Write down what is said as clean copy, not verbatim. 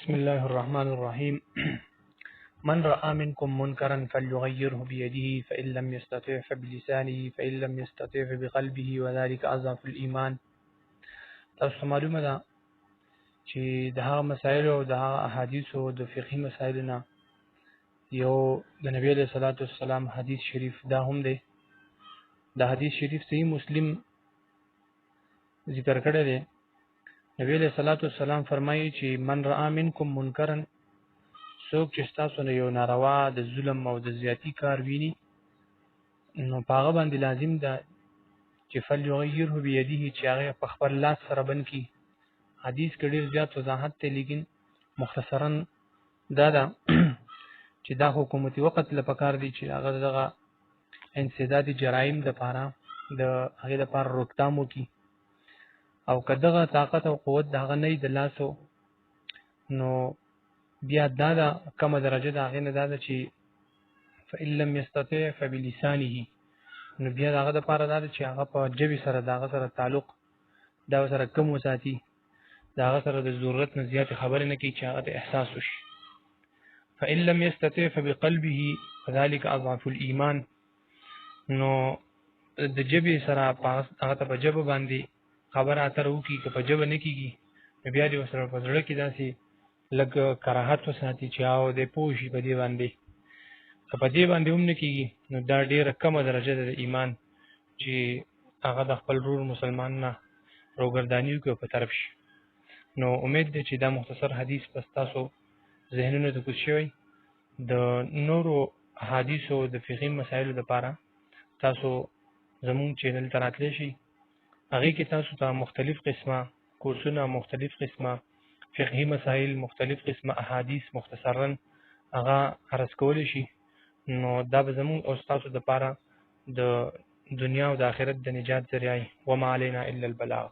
بسم الله الرحمن الرحيم. من رأى منكم منكرا فليغيره بيده فإن لم يستطع فبلسانه فإن لم يستطع بقلبه وذلك أضعف الإيمان. تاسو معلومه ده چې د هغه مسائل او د هغه احادیث او د فقهي مسائلنا یو د نبی له صلوات والسلام حدیث شریف دا هم دی. د حدیث شریف صحیح مسلم ذکر کړی دی. نبی له صلوات والسلام فرمایي چې من رأى منكم منکرا، څوک چې تاسو نه یو ناروا د ظلم او د زیاتی کار ویني نو پاغه باندې لازم ده چې فليغيره بيده، چې هغه په خپل لاس سره بند کی. حدیث کې ډیر زیات وضاحت ته، لیکن مختصرا دا ده چې دا حکومتي وخت لپاره دی چې هغه دغه انسداد جرایم د پاره د هغه د پاره روکتامو کی، او کداغه طاقت او قوت دغه نه د لاسو نو بیا دا کومه درجه دا غینه دا چې فإن لم يستطع فبلسانه، نو بیا داغه د پاره دا چې هغه په جبی سره داغه سره تعلق دا سره کم وساتي، داغه سره د ضرورت نه زیات خبره نه کوي چې هغه احساس وشي. فإن لم يستطع فبقلبه وذلك أضعف الإيمان، نو د جبی سره هغه ته په جبه باندې خبره اتر وکي که په جبه نه کیږي، بیا دې سره په زړه کې داسې لګ کراهت وساتي چې او د پوشي په دې باندې په دې باندې هم نه کیږي، نو دا ډیره کمه درجه ده د ایمان چې هغه د خپل ورور مسلمان نه روګردانیو کې په طرف شي. نو امید ده چې دا مختصر حدیث پس تاسو ذهنونو ته کوز شوی. د نورو حدیثو د فقهي مسایلو لپاره تاسو زمون چینل ته راتلی شئ. هغې کې تاسو ته مختلف قسمه کورسونه، مختلف قسمه فقهي مسائل، مختلف قسمه احادیث مختصرا هغه عرض کولی شي. نو دا به زمون او تاسو د لپاره د دنیا او د آخرت د نجات ذریعه وما علینا الا البلاغ.